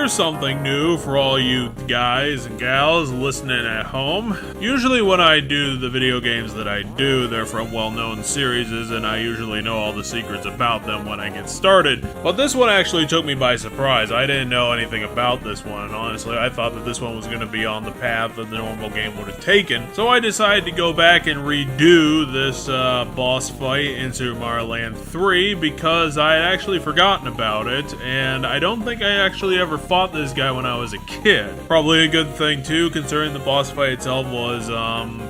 here's something new for all you guys and gals listening at home. Usually when I do the video games that I do, they're from well-known series, and I usually know all the secrets about them when I get started. But this one actually took me by surprise. I didn't know anything about this one, and honestly, I thought that this one was going to be on the path that the normal game would have taken. So I decided to go back and redo this boss fight in Super Mario Land 3 because I had actually forgotten about it, and I don't think I actually ever fought this guy when I was a kid. Probably a good thing too, considering the boss fight itself was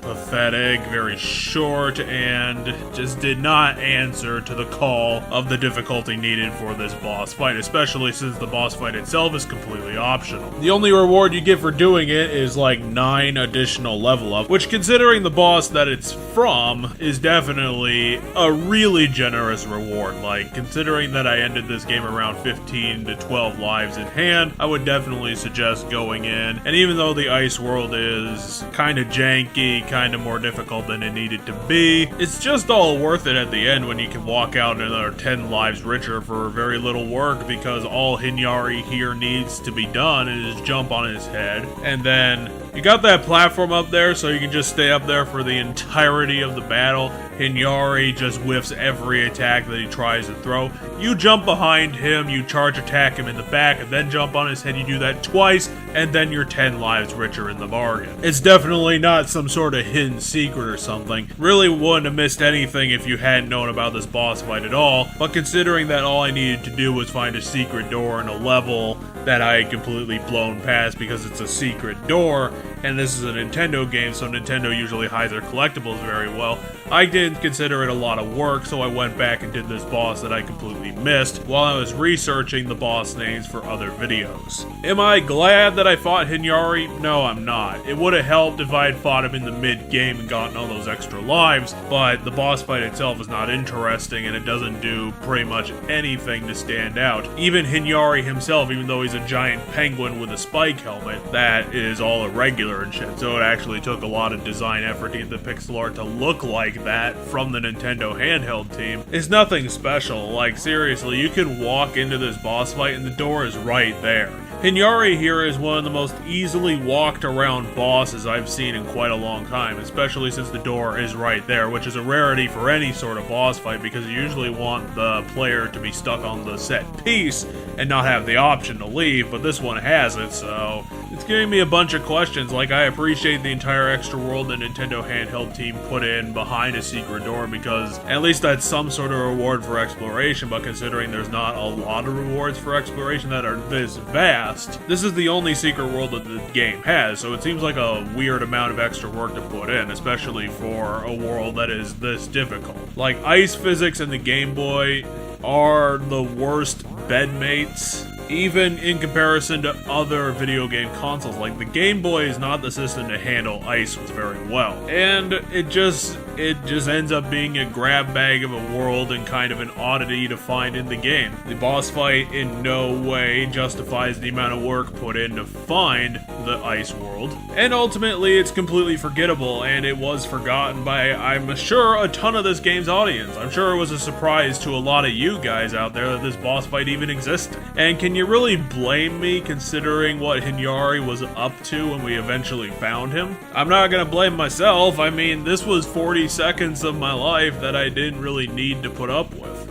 pathetic, very short, and just did not answer to the call of the difficulty needed for this boss fight, especially since the boss fight itself is completely optional. The only reward you get for doing it is like 9 additional level up, which considering the boss that it's from is definitely a really generous reward. Like, considering that I ended this game around 15 to 12 lives in hand, I would definitely suggest going in. And even though the ice world is kind of janky, kind of more difficult than it needed to be, it's just all worth it at the end when you can walk out another 10 lives richer for very little work, because all Hinyari here needs to be done is jump on his head, and then you got that platform up there so you can just stay up there for the entirety of the battle. Hinyari just whiffs every attack that he tries to throw. You jump behind him, you charge attack him in the back, and then jump on his head. You do that twice, and then you're 10 lives richer in the bargain. It's definitely not some sort of hidden secret or something. Really wouldn't have missed anything if you hadn't known about this boss fight at all, but considering that all I needed to do was find a secret door in a level that I had completely blown past because it's a secret door, and this is a Nintendo game, so Nintendo usually hides their collectibles very well, I didn't consider it a lot of work, so I went back and did this boss that I completely missed while I was researching the boss names for other videos. Am I glad that I fought Hinyari? No, I'm not. It would have helped if I had fought him in the mid-game and gotten all those extra lives, but the boss fight itself is not interesting, and it doesn't do pretty much anything to stand out. Even Hinyari himself, even though he's a giant penguin with a spike helmet, that is all irregular and shit, so it actually took a lot of design effort to get the pixel art to look like that from the Nintendo handheld team. It's nothing special. Like, seriously, you can walk into this boss fight and the door is right there. Hinyari here is one of the most easily walked around bosses I've seen in quite a long time, especially since the door is right there, which is a rarity for any sort of boss fight because you usually want the player to be stuck on the set piece and not have the option to leave, but this one has it, so it's giving me a bunch of questions. Like, I appreciate the entire extra world the Nintendo handheld team put in behind a secret door because at least that's some sort of reward for exploration, but considering there's not a lot of rewards for exploration that are this vast, this is the only secret world that the game has, so it seems like a weird amount of extra work to put in, especially for a world that is this difficult. Like, ice physics in the Game Boy are the worst bedmates, even in comparison to other video game consoles. Like, the Game Boy is not the system to handle ice very well, and it just ends up being a grab bag of a world and kind of an oddity to find in the game. The boss fight in no way justifies the amount of work put in to find the ice world, and ultimately it's completely forgettable, and it was forgotten by, I'm sure, a ton of this game's audience. I'm sure it was a surprise to a lot of you guys out there that this boss fight even existed. And can you really blame me considering what Hinyari was up to when we eventually found him? I'm not gonna blame myself. I mean, this was 40 seconds of my life that I didn't really need to put up with.